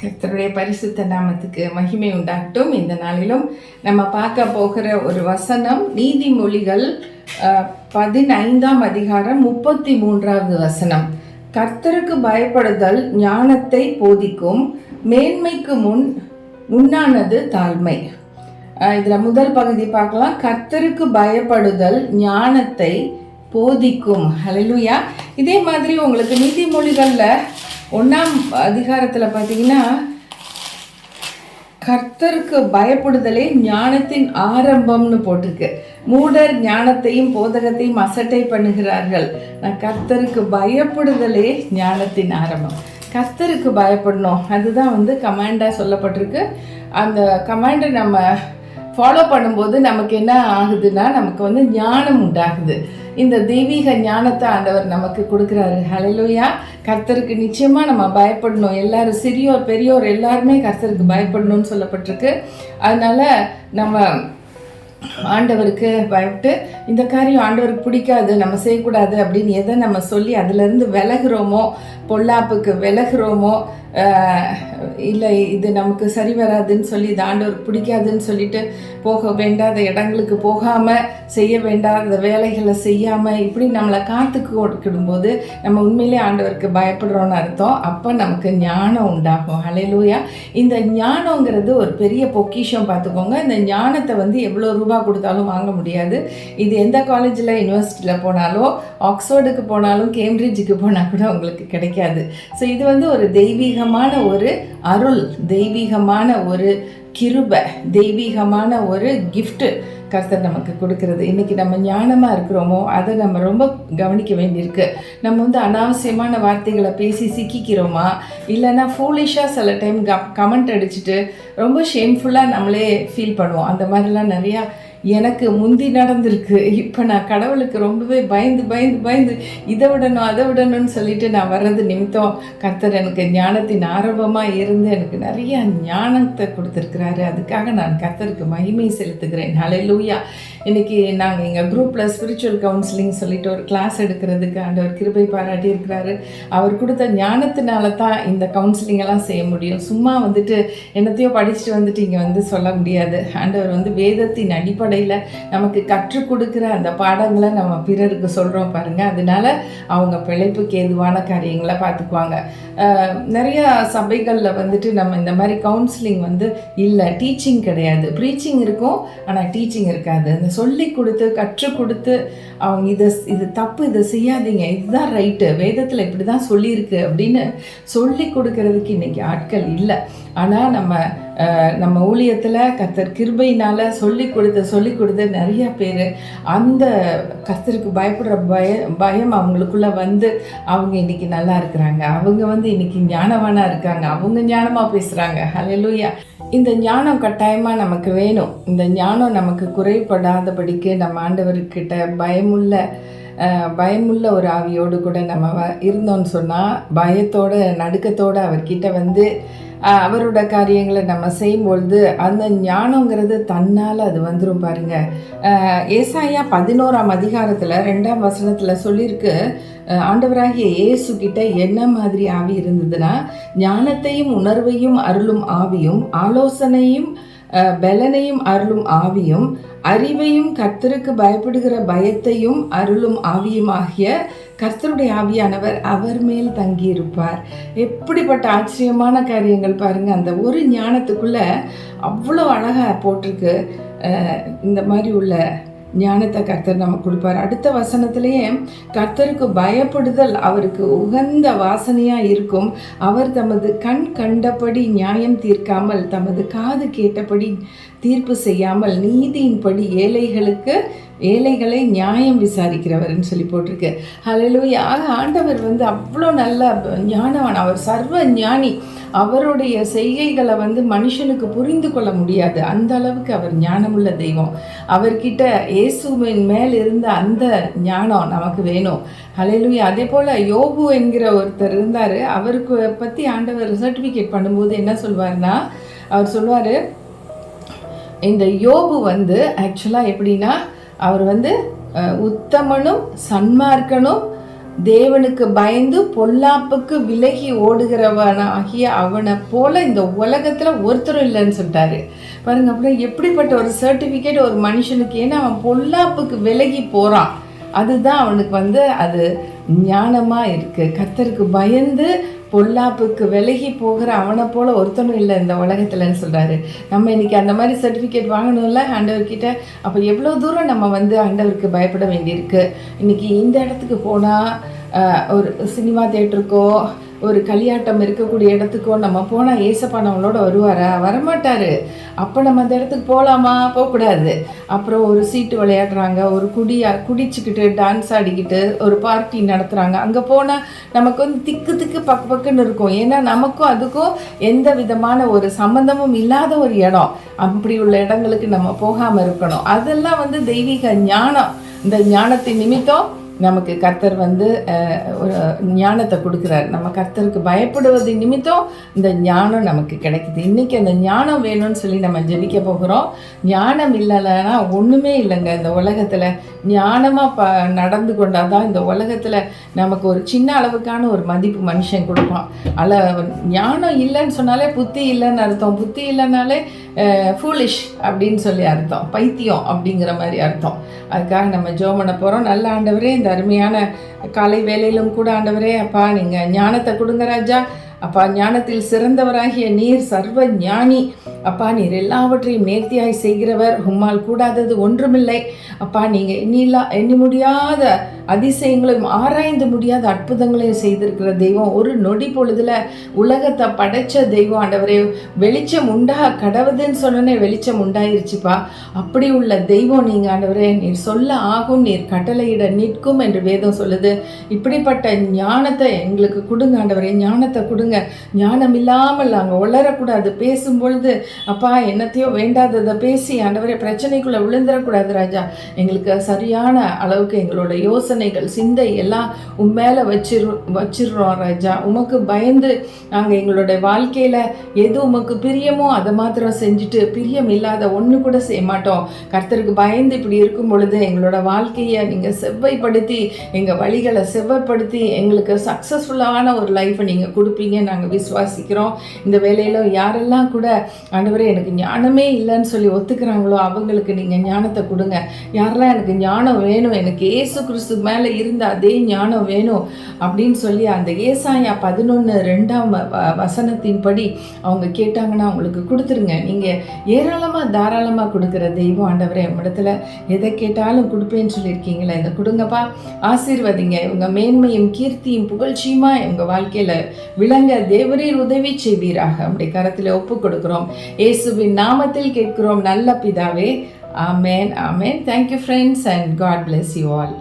கர்த்தருடைய பரிசுத்த நாமத்துக்கு மகிமை உண்டாகட்டும். இந்த நாளிலும் நம்ம பார்க்க போகிற ஒரு வசனம் நீதிமொழிகள் 15ஆம் அதிகாரம் 33வது வசனம். கர்த்தருக்கு பயப்படுதல் ஞானத்தை போதிக்கும், மேன்மைக்கு முன்னானது தாழ்மை. இதில் முதல் பகுதி பார்க்கலாம். கர்த்தருக்கு பயப்படுதல் ஞானத்தை போதிக்கும். ஹல்லேலூயா. இதே மாதிரி உங்களுக்கு நீதிமொழிகளில் 1ஆம் அதிகாரத்தில் பார்த்தீங்கன்னா, கர்த்தருக்கு பயப்படுதலே ஞானத்தின் ஆரம்பம்னு போட்டிருக்கு. மூடர் ஞானத்தையும் போதகத்தையும் அசட்டை பண்ணுகிறார்கள். கர்த்தருக்கு பயப்படுதலே ஞானத்தின் ஆரம்பம். கர்த்தருக்கு பயப்படணும், அதுதான் கமாண்டாக சொல்லப்பட்டிருக்கு. அந்த கமாண்டை நம்ம ஃபாலோ பண்ணும்போது நமக்கு என்ன ஆகுதுன்னா, நமக்கு ஞானம் உண்டாகுது. இந்த தெய்வீக ஞானத்தை ஆண்டவர் நமக்கு கொடுக்குறாரு. ஹல்லேலூயா. கர்த்தருக்கு நிச்சயமாக நம்ம பயப்படணும். எல்லாரும் சிறியோர் பெரியோர் எல்லாருமே கர்த்தருக்கு பயப்படணும்னு சொல்லப்பட்டிருக்கு. அதனால் நம்ம ஆண்டவருக்கு பயப்பட்டு இந்த காரியம் ஆண்டவருக்கு பிடிக்காது, நம்ம செய்யக்கூடாது அப்படின்னு எதை நம்ம சொல்லி அதிலிருந்து விலகிறோமோ, பொல்லாப்புக்கு விலகிறோமோ, இல்லை இது நமக்கு சரி வராதுன்னு சொல்லி இது ஆண்டவருக்கு பிடிக்காதுன்னு சொல்லிட்டு போக வேண்டாத இடங்களுக்கு போகாமல், செய்ய வேண்டாத வேலைகளை செய்யாமல் இப்படி நம்மளை காத்துக்கு கொடுக்கும்போது நம்ம உண்மையிலே ஆண்டவருக்கு பயப்படுறோன்னு அர்த்தம். அப்போ நமக்கு ஞானம் உண்டாகும். ஹல்லேலூயா. இந்த ஞானங்கிறது ஒரு பெரிய பொக்கிஷம். பார்த்துக்கோங்க. இந்த ஞானத்தை எவ்வளோ ரூபா கொடுத்தாலும் வாங்க முடியாது. இது எந்த காலேஜில் யூனிவர்சிட்டியில் போனாலோ, ஆக்ஸ்ஃபோர்டுக்கு போனாலும், கேம்பிரிட்ஜுக்கு போனால் கூட உங்களுக்கு கிடைக்காது. ஸோ இது ஒரு தெய்வீகமான ஒரு அருள், தெய்வீகமான ஒரு கிருபை, தெய்வீகமான ஒரு கிஃப்ட்டு கர்த்தர் நமக்கு கொடுக்கறது. இன்றைக்கி நம்ம ஞானமாக இருக்கிறோமோ அதை நம்ம ரொம்ப கவனிக்க வேண்டியிருக்கு. நம்ம அனாவசியமான வார்த்தைகளை பேசி சிக்கிக்கிறோமா, இல்லைன்னா ஃபூலிஷாக சில டைம் கமெண்ட் அடிச்சுட்டு ரொம்ப ஷேம்ஃபுல்லாக நம்மளே ஃபீல் பண்ணுவோம். அந்த மாதிரிலாம் நிறையா எனக்கு முந்தி நடந்திருக்கு. இப்போ நான் கடவுளுக்கு ரொம்பவே பயந்து இதை விடணும் அதை விடணும்னு சொல்லிட்டு நான் வர்றது நிமித்தம் கர்த்தர் எனக்கு ஞானத்தின் ஆரம்பமாக இருந்து எனக்கு நிறைய ஞானத்தை கொடுத்துருக்கிறாரு. அதுக்காக நான் கர்த்தருக்கு மகிமை செலுத்துகிறேன். ஹல்லேலூயா. இன்றைக்கி நாங்கள் எங்கள் குரூப்பில் ஸ்பிரிச்சுவல் கவுன்சிலிங் சொல்லிட்டு ஒரு கிளாஸ் எடுக்கிறதுக்கு ஆண்டவர் கிருபை பாராட்டி இருக்கிறாரு. அவர் கொடுத்த ஞானத்தினால தான் இந்த கவுன்சிலிங்கெல்லாம் செய்ய முடியும். சும்மா என்னத்தையோ படிச்சுட்டு இங்கே சொல்ல முடியாது. ஆண்டவர் வேதத்தின் அடிப்படையில் நமக்கு கற்றுக் கொடுக்குற அந்த பாடங்களை நம்ம பிறருக்கு சொல்கிறோம் பாருங்கள். அதனால அவங்க பிழைப்புக்கு ஏதுவான காரியங்களை பார்த்துக்குவாங்க. நிறைய சபைகளில் நம்ம இந்த மாதிரி கவுன்சிலிங் இல்லை, டீச்சிங் கிடையாது. ப்ரீச்சிங் இருக்கும், ஆனால் டீச்சிங் இருக்காது. அந்த சொல்லி கொடுத்து கற்றுக் கொடுத்து அவங்க இது தப்பு, இதை செய்யாதீங்க, இதுதான் ரைட்டு, வேதத்தில் இப்படி தான் சொல்லியிருக்கு அப்படின்னு சொல்லி கொடுக்கறதுக்கு இன்றைக்கி ஆட்கள் இல்லை. ஆனால் நம்ம ஊழியத்தில் கர்த்தர் கிருபையினால் சொல்லி கொடுத்து நிறைய பேர் அந்த கர்த்தருக்கு பயப்படுற பயம் அவங்களுக்குள்ளே அவங்க இன்றைக்கி நல்லா இருக்கிறாங்க. அவங்க இன்றைக்கி ஞானவானாக இருக்காங்க. அவங்க ஞானமாக பேசுகிறாங்க. ஹல்லேலூயா. இந்த ஞானம் கட்டாயமாக நமக்கு வேணும். இந்த ஞானம் நமக்கு குறைபடாதபடிக்கு நம்ம ஆண்டவர்கிட்ட பயமுள்ள ஒரு ஆவியோடு கூட நம்ம இருந்தோன்னு சொன்னால், பயத்தோட நடுக்கத்தோடு அவர்கிட்ட அவரோட காரியங்களை நம்ம செய்யும்பொழுது அந்த ஞானங்கிறது தன்னால் அது வந்துடும் பாருங்கள். ஏசாயா 11ஆம் அதிகாரத்தில் 2ஆம் வசனத்தில் சொல்லியிருக்கு, ஆண்டவராகிய இயேசு கிட்ட என்ன மாதிரி ஆவி இருந்ததுன்னா, ஞானத்தையும் உணர்வையும் அருளும் ஆவியும், ஆலோசனையும் பலனையும் அருளும் ஆவியும், அறிவையும் கர்த்தருக்கு பயப்படுகிற பயத்தையும் அருளும் ஆவியுமாகிய கர்த்தருடைய ஆவியானவர் அவர் மேல் தங்கியிருப்பார். எப்படிப்பட்ட ஆச்சரியமான காரியங்கள் பாருங்கள். அந்த ஒரு ஞானத்துக்குள்ளே அவ்வளோ அழகாக போட்டிருக்கு. இந்த மாதிரி உள்ள ஞானத்தை கர்த்தர் நமக்கு கொடுப்பார். அடுத்த வசனத்திலேயே கர்த்தருக்கு பயப்படுதல் அவருக்கு உகந்த வாசனையாக இருக்கும். அவர் தமது கண் கண்டபடி நியாயம் தீர்க்காமல், தமது காது கேட்டபடி தீர்ப்பு செய்யாமல், நீதியின்படி ஏழைகளை நியாயம் விசாரிக்கிறவர்னு சொல்லி போட்டிருக்கு. ஹல்லேலூயா. ஆண்டவர் அவ்வளோ நல்ல ஞானவான். அவர் சர்வ ஞானி. அவருடைய செய்கைகளை மனுஷனுக்கு புரிந்து கொள்ள முடியாது. அந்த அளவுக்கு அவர் ஞானமுள்ள தெய்வம். அவர்கிட்ட இயேசுவின் மேல் இருந்த அந்த ஞானம் நமக்கு வேணும். ஹல்லேலூயா. அதே போல் யோபு என்கிற ஒருத்தர் இருந்தார். அவருக்கு பற்றி ஆண்டவர் சர்டிஃபிகேட் பண்ணும்போது என்ன சொல்வார்னா, அவர் சொல்வார், இந்த யோபு ஆக்சுவலாக எப்படின்னா, அவர் உத்தமனும் சன்மார்க்கனும் தேவனுக்கு பயந்து பொல்லாப்புக்கு விலகி ஓடுகிறவனாகிய அவனை போல இந்த உலகத்துல ஒருத்தரும் இல்லைன்னு சொல்லிட்டாரு பாருங்க. அப்புறம் எப்படிப்பட்ட ஒரு சர்டிபிகேட் ஒரு மனுஷனுக்கு, ஏன்னா அவன் பொல்லாப்புக்கு விலகி போறான், அதுதான் அவனுக்கு அது ஞானமா இருக்கு. கர்த்தருக்கு பயந்து பொல்லாப்புக்கு விலகி போகிற அவனை போல ஒருத்தனும் இல்லை இந்த உலகத்துலன்னு சொல்றாரு. நம்ம இன்னைக்கு அந்த மாதிரி சர்டிஃபிகேட் வாங்கணும்ல ஆண்டவர்கிட்ட. அப்போ எவ்வளோ தூரம் நம்ம ஆண்டவருக்கு பயப்பட வேண்டியிருக்கு. இன்னைக்கு இந்த இடத்துக்கு போனால் ஒரு சினிமா தேட்டருக்கோ ஒரு களியாட்டம் இருக்கக்கூடிய இடத்துக்கோ நம்ம போனால் ஏசப்பா நம்மளோட வருவாரா? வரமாட்டார். அப்போ நம்ம அந்த இடத்துக்கு போகலாமா? போகக்கூடாது. அப்புறம் ஒரு சீட்டு விளையாடுறாங்க, ஒரு குடிச்சுக்கிட்டு டான்ஸ் ஆடிக்கிட்டு ஒரு பார்ட்டி நடத்துகிறாங்க, அங்கே போனால் நமக்கு திக்கு திக்கு பக்குன்னு இருக்கும். ஏன்னா நமக்கும் அதுக்கும் எந்த விதமான ஒரு சம்பந்தமும் இல்லாத ஒரு இடம். அப்படி உள்ள இடங்களுக்கு நம்ம போகாமல் இருக்கணும். அதெல்லாம் தெய்வீக ஞானம். இந்த ஞானத்தின் நிமித்தம் நமக்கு கர்த்தர் ஒரு ஞானத்தை கொடுக்குறார். நம்ம கர்த்தருக்கு பயப்படுவது நிமித்தம் இந்த ஞானம் நமக்கு கிடைக்குது. இன்றைக்கி அந்த ஞானம் வேணும்னு சொல்லி நம்ம ஜெபிக்க போகிறோம். ஞானம் இல்லைன்னா ஒன்றுமே இல்லைங்க இந்த உலகத்தில். ஞானமாக நடந்து கொண்டால் தான் இந்த உலகத்தில் நமக்கு ஒரு சின்ன அளவுக்கான ஒரு மதிப்பு மனுஷன் கொடுப்பான். ஞானம் இல்லைன்னு சொன்னாலே புத்தி இல்லைன்னு அர்த்தம். புத்தி இல்லைனாலே ஃபூலிஷ் அப்படின்னு சொல்லி அர்த்தம், பைத்தியம் அப்படிங்கிற மாதிரி அர்த்தம். அதுக்காக நம்ம ஜெபம் பண்ண போகிறோம். நல்ல ஆண்டவரே, இந்த அருமையான காலை வேளையிலும் கூட ஆண்டவரே, அப்பா நீங்கள் ஞானத்தை கொடுங்க ராஜா. அப்பா, ஞானத்தில் சிறந்தவராகிய நீர் சர்வ ஞானி. அப்பா, நீர் எல்லாவற்றையும் நேர்த்தியாய் செய்கிறவர். உம்மால் கூடாதது ஒன்றுமில்லை. அப்பா, நீங்கள் எண்ணி முடியாத அதிசயங்களையும் ஆராய்ந்து முடியாத அற்புதங்களையும் செய்திருக்கிற தெய்வம். ஒரு நொடி பொழுதுல உலகத்தை படைச்ச தெய்வம் ஆண்டவரே. வெளிச்சம் கடவுதுன்னு சொன்னோன்னே வெளிச்சம் உண்டாயிருச்சுப்பா. அப்படி உள்ள தெய்வம் நீங்கள் ஆண்டவரே. நீர் சொல்ல ஆகும், நீர் கட்டளையிட நிற்கும் என்று வேதம் சொல்லுது. இப்படிப்பட்ட ஞானத்தை எங்களுக்கு கொடுங்க ஆண்டவரே. ஞானத்தை கொடுங்க. ஞானம் இல்லாமல் நாங்கள் வளரக்கூடாது. பேசும்பொழுது அப்பா என்னத்தையோ வேண்டாததை பேசி ஆண்டவரே பிரச்சனைக்குள்ளே விழுந்துடக்கூடாது ராஜா. எங்களுக்கு சரியான அளவுக்கு எங்களோட யோசனைகள் சிந்தை எல்லாம் மேலே வச்சிடுறோம் ராஜா. உமக்கு பயந்து நாங்கள் எங்களோட வாழ்க்கையில் எது உமக்கு பிரியமோ அதை மாத்திரம் செஞ்சுட்டு பிரியம் இல்லாத ஒன்று கூட செய்ய மாட்டோம். கர்த்தருக்கு பயந்து இப்படி இருக்கும் பொழுது எங்களோட வாழ்க்கையை நீங்கள் செவ்வாய்ப்படுத்தி எங்கள் வழிகளை செவ்வாய்ப்படுத்தி எங்களுக்கு சக்ஸஸ்ஃபுல்லான ஒரு லைஃப்பை நீங்கள் கொடுப்பீங்க நாங்கள் விசுவாசிக்கிறோம். இந்த வேலையில் யாரெல்லாம் கூட ஆண்டவரே எனக்கு ஞானமே இல்லைன்னு சொல்லி ஒத்துக்கிறாங்களோ அவங்களுக்கு நீங்கள் ஞானத்தை கொடுங்க. யாரெல்லாம் எனக்கு ஞானம் வேணும், எனக்கு இயேசு கிறிஸ்து மேலே இருந்த அதே ஞானம் வேணும் அப்படின்னு சொல்லி அந்த ஏசாயா 11:2 அவங்க கேட்டாங்கன்னா அவங்களுக்கு கொடுத்துருங்க. நீங்கள் ஏராளமாக தாராளமாக கொடுக்குற தெய்வம் ஆண்டவரே. இடத்துல எதை கேட்டாலும் கொடுப்பேன்னு சொல்லியிருக்கீங்களே, இதை கொடுங்கப்பா. ஆசீர்வதிங்க. இவங்க மேன்மையும் கீர்த்தியும் புகழ்ச்சியுமா இவங்க வாழ்க்கையில் விளங்க தேவரீர் உதவி செய்வீராக. நம்முடைய கரத்தில் ஒப்பு கொடுக்கிறோம். இயேசுவின் நாமத்தில் கேட்கிறோம் நல்ல பிதாவே. ஆமென், ஆமென். Thank you friends and God bless you all.